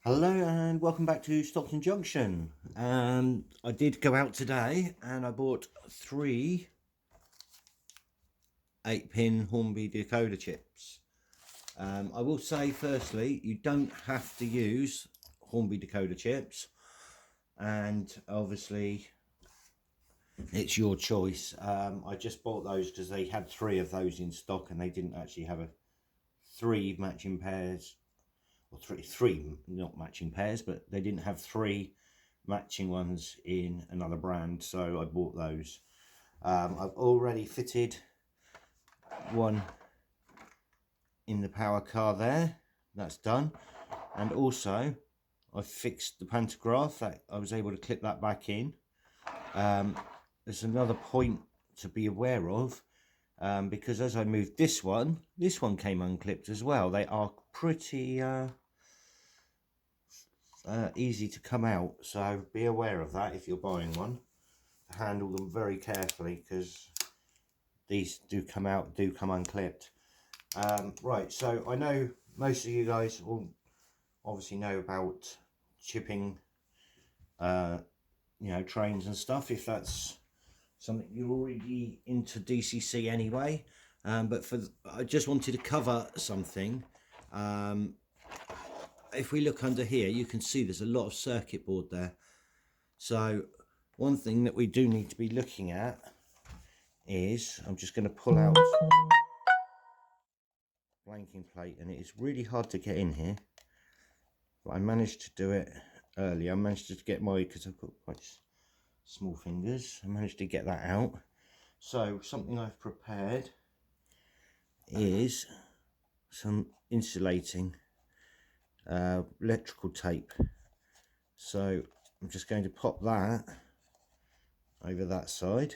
Hello and welcome back to Stockton Junction. I did go out today and I bought 3 8-pin hornby decoder chips. I will say firstly, you don't have to use hornby decoder chips, and obviously it's your choice. I just bought those because they had 3 of those in stock and they didn't actually have 3 matching pairs. Or three not matching pairs, but they didn't have 3 matching ones in another brand, so I bought those. I've already fitted one in the power car there, that's done, and also I've fixed the pantograph. That I was able to clip that back in. There's another point to be aware of, because as I moved this one came unclipped as well. They are pretty easy to come out, so be aware of that if you're buying one. Handle them very carefully because these do come unclipped. Right, so I know most of you guys will obviously know about chipping trains and stuff, if that's something you're already into DCC anyway. But I just wanted to cover something. If we look under here, you can see there's a lot of circuit board there. So one thing that we do need to be looking at is, I'm just going to pull out blanking plate, and it is really hard to get in here, but I managed to do it earlier. I managed to get because I've got quite small fingers, I managed to get that out. So something I've prepared is some insulating electrical tape. So I'm just going to pop that over that side,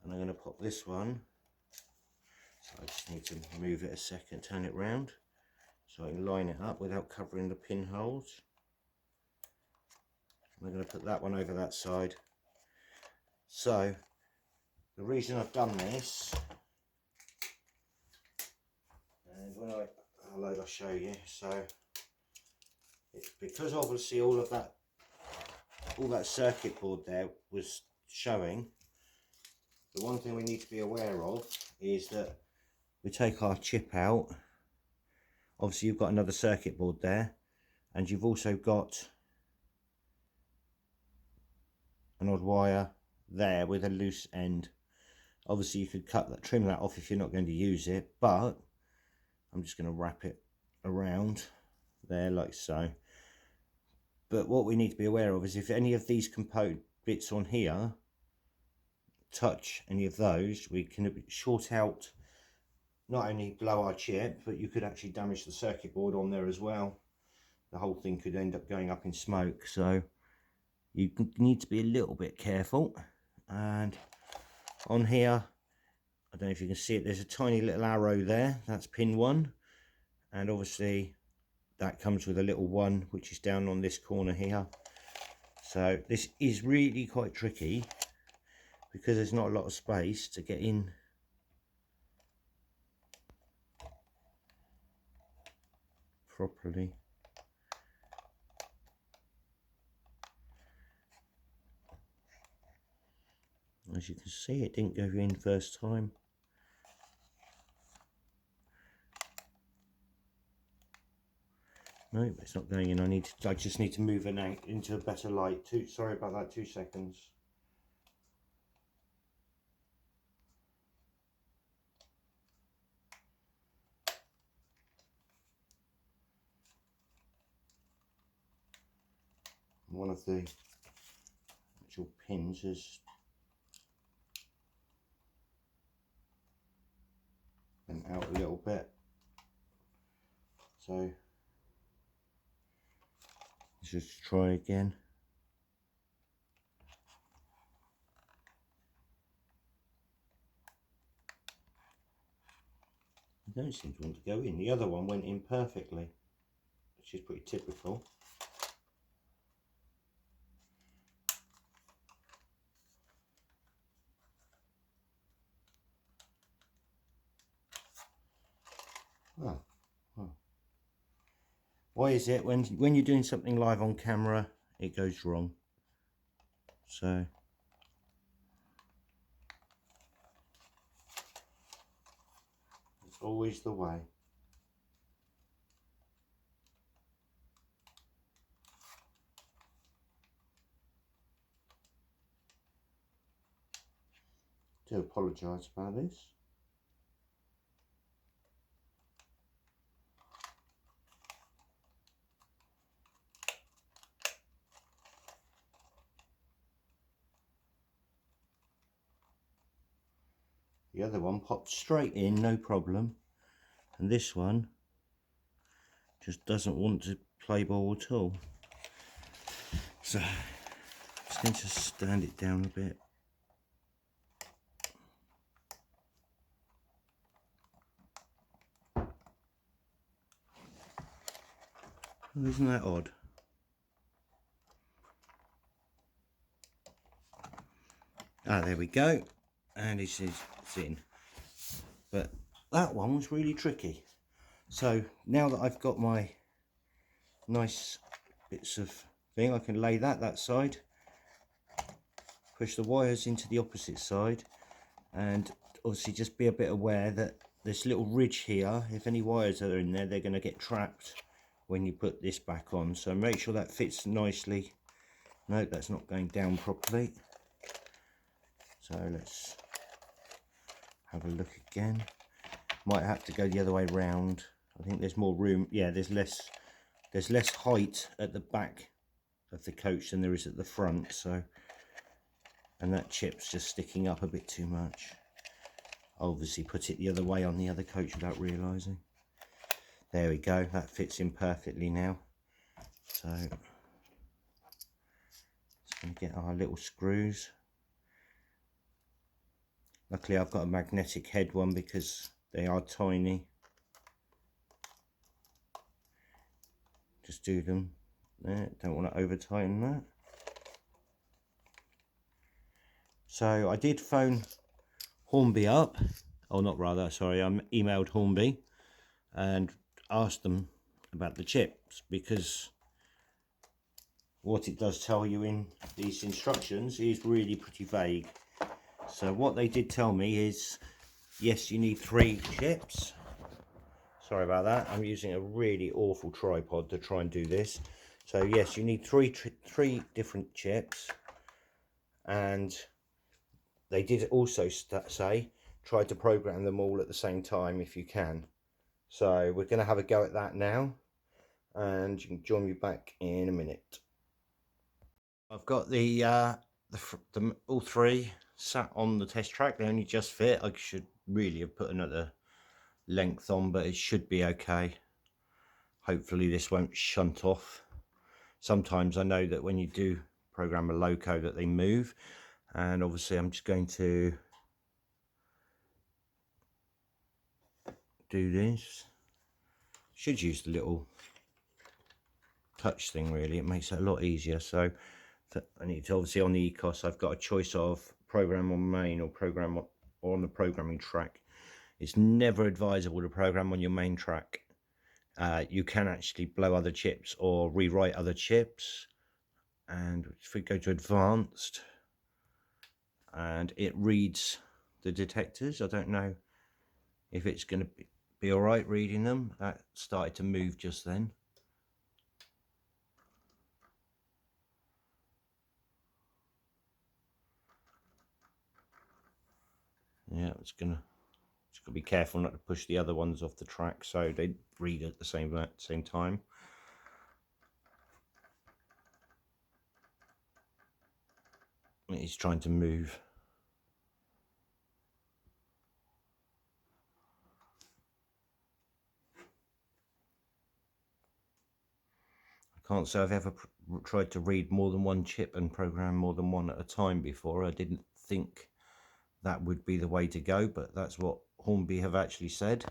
and I'm going to pop this one, so I just need to move it a second, turn it round so I can line it up without covering the pinholes. I'm going to put that one over that side. So the reason I've done this, and when I'll show you, so it's because obviously all that circuit board there was showing. The one thing we need to be aware of is that we take our chip out. Obviously you've got another circuit board there, and you've also got an odd wire there with a loose end. Obviously you could trim that off if you're not going to use it, but I'm just going to wrap it around there like so. But what we need to be aware of is if any of these component bits on here touch any of those, we can short out, not only blow our chip, but you could actually damage the circuit board on there as well. The whole thing could end up going up in smoke, so you need to be a little bit careful. And on here, I don't know if you can see it, there's a tiny little arrow there, that's pin 1, and obviously that comes with a little 1 which is down on this corner here. So this is really quite tricky because there's not a lot of space to get in properly. As you can see, it didn't go in first time. No, it's not going in. I just need to move it into a better light. Sorry about that, 2 seconds. One of the actual pins is bent out a little bit, so let's just try again. I don't seem to want to go in. The other one went in perfectly, which is pretty typical. Oh, Why is it when you're doing something live on camera, it goes wrong? So it's always the way. Do apologise about this. The other one popped straight in, no problem, and this one just doesn't want to play ball at all. So just going to stand it down a bit. Well, isn't that odd? Ah, there we go, and it's in. But that one was really tricky. So now that I've got my nice bits of thing, I can lay that side, push the wires into the opposite side, and obviously just be a bit aware that this little ridge here, if any wires are in there, they're going to get trapped when you put this back on. So make sure that fits nicely. No, that's not going down properly. So let's have a look again. Might have to go the other way round. I think there's more room. Yeah, there's less height at the back of the coach than there is at the front. So, and that chip's just sticking up a bit too much. Obviously put it the other way on the other coach without realising. There we go, that fits in perfectly now. So just going to get our little screws. Luckily I've got a magnetic head one because they are tiny. Just do them there, don't want to over tighten that. So I did phone Hornby up, or not rather, sorry, I emailed Hornby and asked them about the chips, because what it does tell you in these instructions is really pretty vague. So what they did tell me is, yes, you need 3 chips. Sorry about that, I'm using a really awful tripod to try and do this. So yes, you need three different chips, and they did also say try to program them all at the same time if you can. So we're going to have a go at that now, and you can join me back in a minute. I've got the all 3 sat on the test track. They only just fit. I should really have put another length on, but it should be okay. Hopefully this won't shunt off. Sometimes I know that when you do program a loco that they move, and obviously I'm just going to do this. Should use the little touch thing, really, it makes it a lot easier. So I need to, obviously on the ECOS I've got a choice of program on main or program on the programming track. It's never advisable to program on your main track. You can actually blow other chips or rewrite other chips. And if we go to advanced, and it reads the detectors, I don't know if it's going to be all right reading them. That started to move just then. Yeah, it's gonna be careful not to push the other ones off the track so they read at the same time. It's trying to move. I can't say I've ever tried to read more than one chip and program more than one at a time before. I didn't think that would be the way to go, but that's what Hornby have actually said.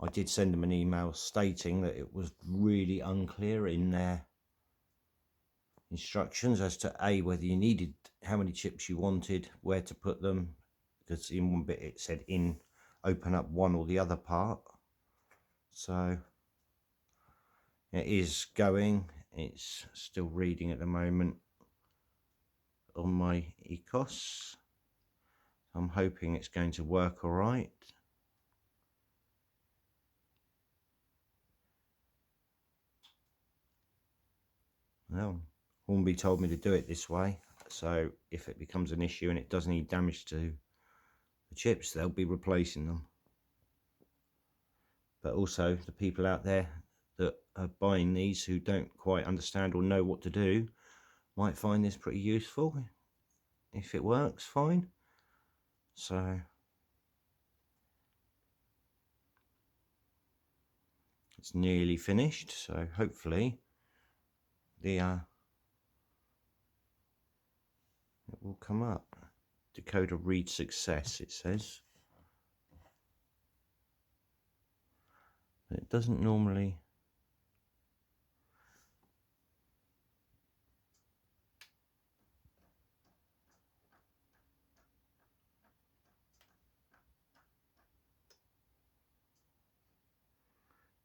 I did send them an email stating that it was really unclear in their instructions as to whether you needed, how many chips you wanted, where to put them, because in one bit it said open up one or the other part. So it is going, it's still reading at the moment on my ECOS. I'm hoping it's going to work all right. Well, Hornby told me to do it this way, so if it becomes an issue and it does any damage to the chips, they'll be replacing them. But also the people out there that are buying these who don't quite understand or know what to do might find this pretty useful. If it works, fine. So it's nearly finished, so hopefully the it will come up. Decoder read success, it says. But it doesn't normally.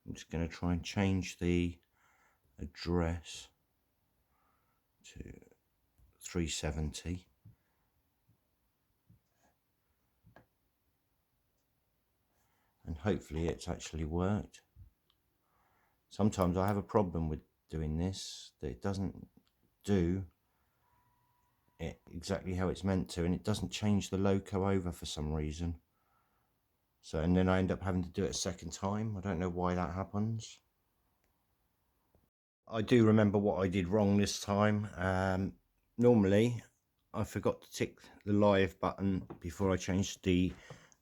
I'm just going to try and change the address to 370. And hopefully it's actually worked. Sometimes I have a problem with doing this, that it doesn't do it exactly how it's meant to, and it doesn't change the loco over for some reason. So, and then I end up having to do it a second time. I don't know why that happens. I do remember what I did wrong this time. Normally I forgot to tick the live button before I changed the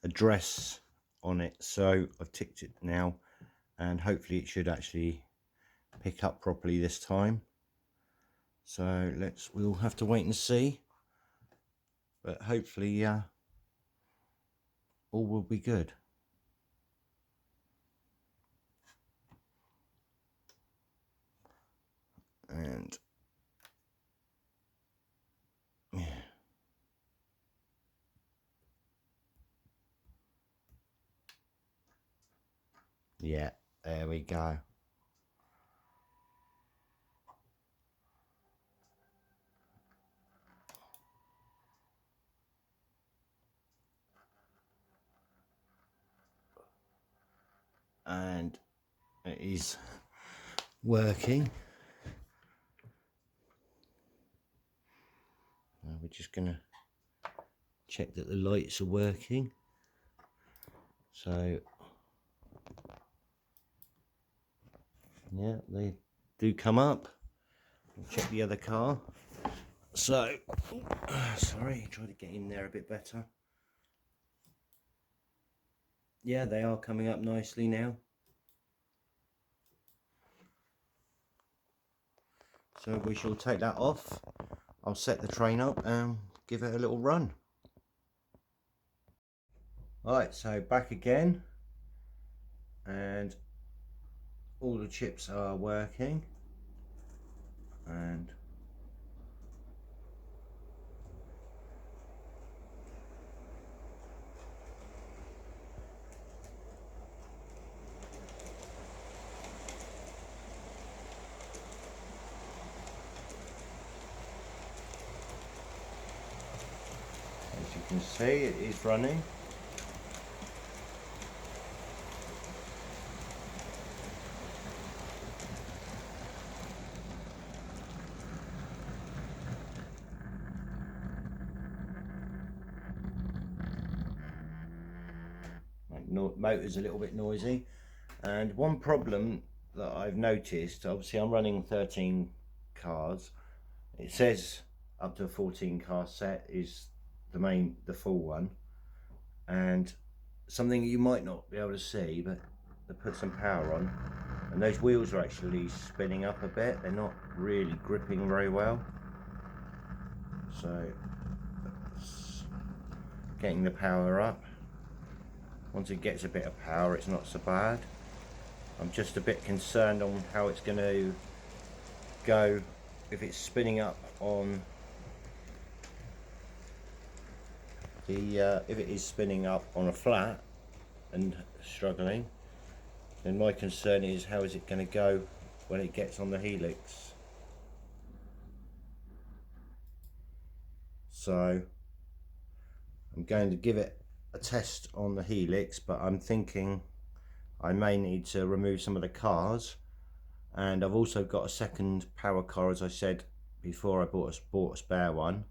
address on it, so I've ticked it now, and hopefully it should actually pick up properly this time. So we'll have to wait and see, but hopefully all will be good. And yeah, there we go. And it is working. We're just gonna check that the lights are working. So yeah, they do come up. We'll check the other car. So sorry, try to get in there a bit better. Yeah, they are coming up nicely now. So we shall take that off. I'll set the train up and give it a little run. Right, so back again, and all the chips are working, and as you can see, it is running. Motor's a little bit noisy, and one problem that I've noticed, obviously I'm running 13 cars, it says up to a 14 car set is the full one, and something you might not be able to see, but they put some power on and those wheels are actually spinning up a bit. They're not really gripping very well, so it's getting the power up. Once it gets a bit of power, it's not so bad. I'm just a bit concerned on how it's going to go if it's spinning up on the if it is spinning up on a flat and struggling, And my concern is, how is it going to go when it gets on the Helix? So I'm going to give it a test on the Helix, but I'm thinking I may need to remove some of the cars. And I've also got a second power car, as I said before. I bought a spare one,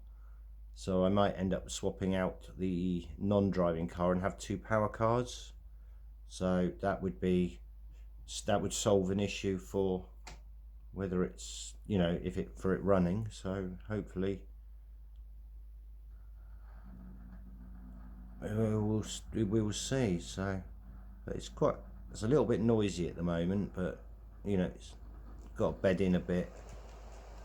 so I might end up swapping out the non-driving car and have 2 power cars. So that would solve an issue for whether it's, you know, for it running. So hopefully we will see. So but it's a little bit noisy at the moment, but you know, it's got to bed in a bit.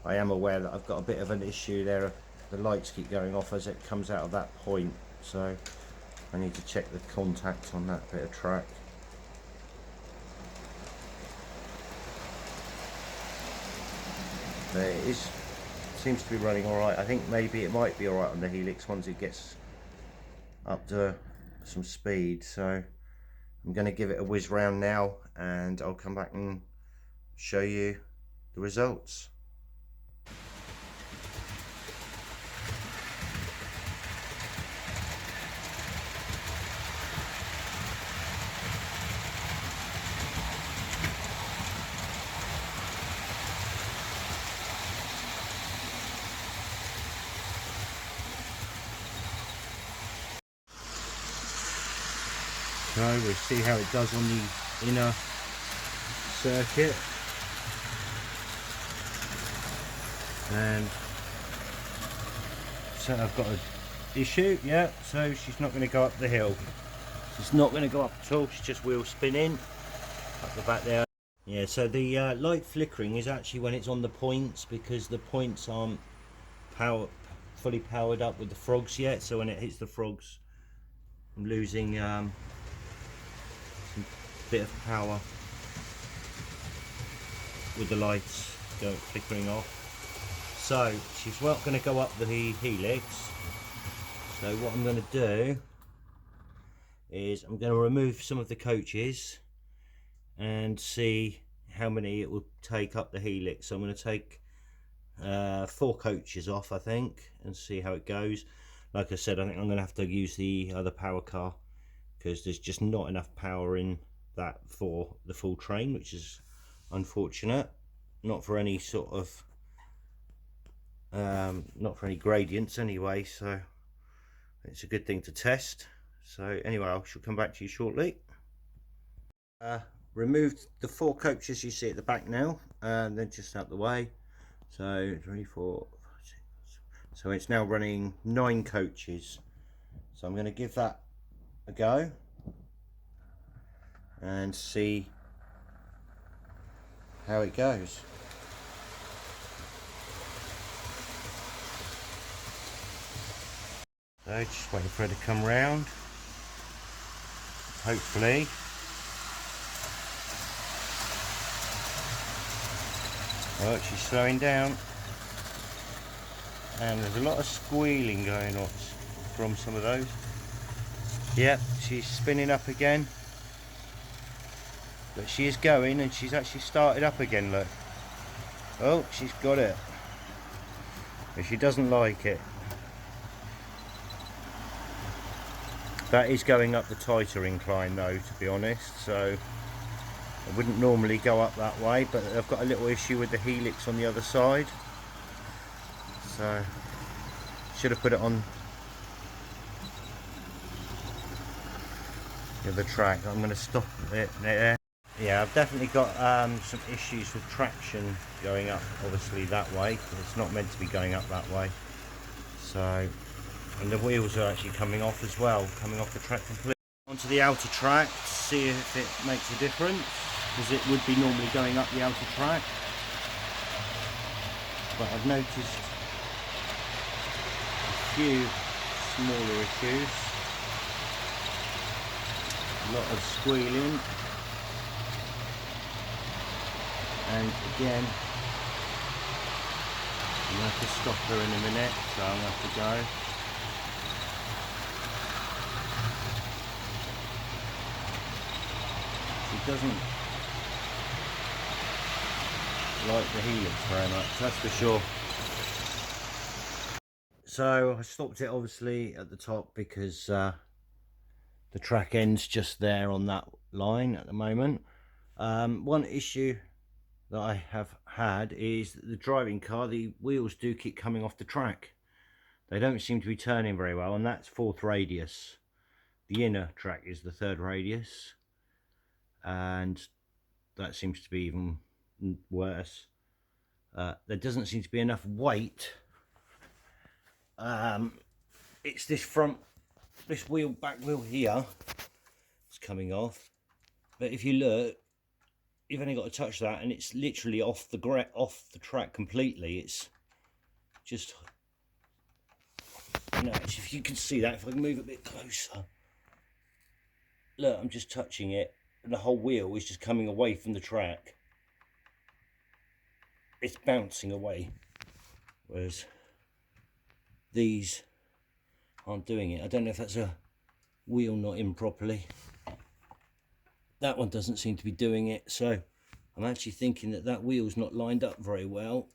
I am aware that I've got a bit of an issue there. The lights keep going off as it comes out of that point, so I need to check the contacts on that bit of track. But seems to be running alright. I think maybe it might be alright on the Helix once it gets up to some speed. So I'm going to give it a whiz round now, and I'll come back and show you the results. So we'll see how it does on the inner circuit. And so I've got an issue, yeah, so she's not going to go up the hill. She's not going to go up at all, she's just wheel spinning up the back there. Yeah, so the light flickering is actually when it's on the points, because the points aren't fully powered up with the frogs yet. So when it hits the frogs, I'm losing some bit of power with the lights flickering off. So she's not going to go up the Helix. So what I'm going to do is I'm going to remove some of the coaches and see how many it will take up the Helix. So I'm going to take 4 coaches off, I think, and see how it goes. Like I said, I think I'm going to have to use the other power car, because there's just not enough power in that for the full train, which is unfortunate. Not for any sort of not for any gradients anyway, so it's a good thing to test. So anyway, I shall come back to you shortly. Removed the 4 coaches you see at the back now, and then just out the way. So 3, 4, 5, 6. So it's now running 9 coaches. So I'm going to give that a go and see how it goes. So just waiting for her to come round. Hopefully. Oh, she's slowing down. And there's a lot of squealing going on from some of those. Yep, she's spinning up again. But she is going, and she's actually started up again, look. Oh, she's got it. But she doesn't like it. That is going up the tighter incline though, to be honest, so I wouldn't normally go up that way, but I've got a little issue with the Helix on the other side. So should have put it on the other track. I'm going to stop it there. Yeah, I've definitely got some issues with traction going up, obviously that way, because it's not meant to be going up that way. So, and the wheels are actually coming off as well, coming off the track completely. Onto the outer track to see if it makes a difference, because it would be normally going up the outer track. But I've noticed a few smaller issues. A lot of squealing. And again, I'm going to have to stop her in a minute, so I'm going to have to go. She doesn't like the Helix very much, that's for sure. So I stopped it obviously at the top because the track ends just there on that line at the moment. One issue that I have had is that the driving car, the wheels do keep coming off the track. They don't seem to be turning very well, and that's 4th radius. The inner track is the 3rd radius, and that seems to be even worse. There doesn't seem to be enough weight. It's this back wheel here, it's coming off, but if you look, you've only got to touch that and it's literally off the track completely. It's just, you know, if you can see that, if I can move a bit closer, look, I'm just touching it and the whole wheel is just coming away from the track. It's bouncing away, whereas these aren't doing it. I don't know if that's a wheel not in properly. That one doesn't seem to be doing it, so I'm actually thinking that that wheel's not lined up very well,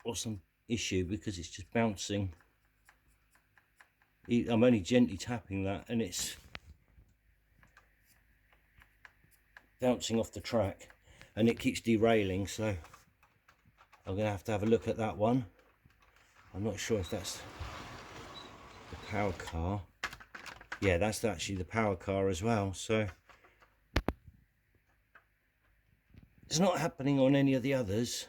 or some issue, because it's just bouncing. I'm only gently tapping that and it's bouncing off the track and it keeps derailing, so I'm going to have a look at that one. I'm not sure if that's the power car. Yeah, that's actually the power car as well, so it's not happening on any of the others.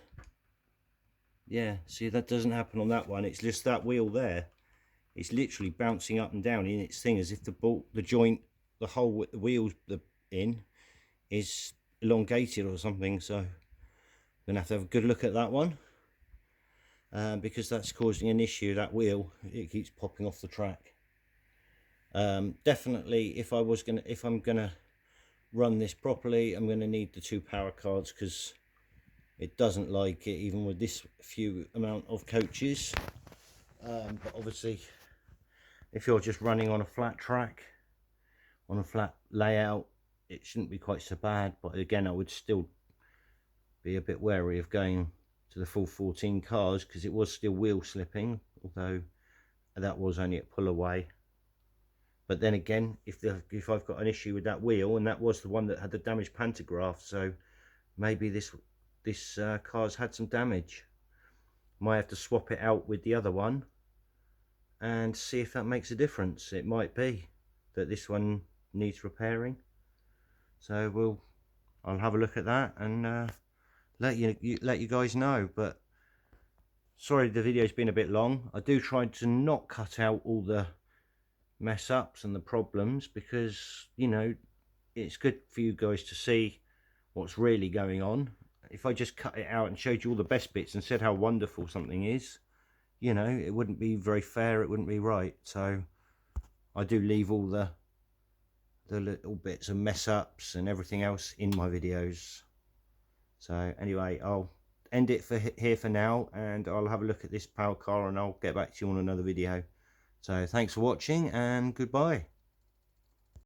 Yeah, see, that doesn't happen on that one. It's just that wheel there. It's literally bouncing up and down in its thing, as if the joint, the hole the wheels in is elongated or something. So I'm gonna have to have a good look at that one, because that's causing an issue. That wheel, it keeps popping off the track. Definitely, if I'm gonna run this properly, I'm going to need the 2 power cards, because it doesn't like it even with this few amount of coaches. But obviously if you're just running on a flat track, on a flat layout, it shouldn't be quite so bad. But again, I would still be a bit wary of going to the full 14 cars, because it was still wheel slipping, although that was only at pull away. But then again, if I've got an issue with that wheel, and that was the one that had the damaged pantograph, so maybe this car's had some damage. Might have to swap it out with the other one and see if that makes a difference. It might be that this one needs repairing, so I'll have a look at that and let you guys know. But sorry, the video's been a bit long. I do try to not cut out all the mess ups and the problems, because, you know, it's good for you guys to see what's really going on. If I just cut it out and showed you all the best bits and said how wonderful something is, you know, it wouldn't be very fair, it wouldn't be right. So I do leave all the little bits of mess ups and everything else in my videos. So anyway, I'll end it here for now, and I'll have a look at this power car and I'll get back to you on another video. So thanks for watching and goodbye.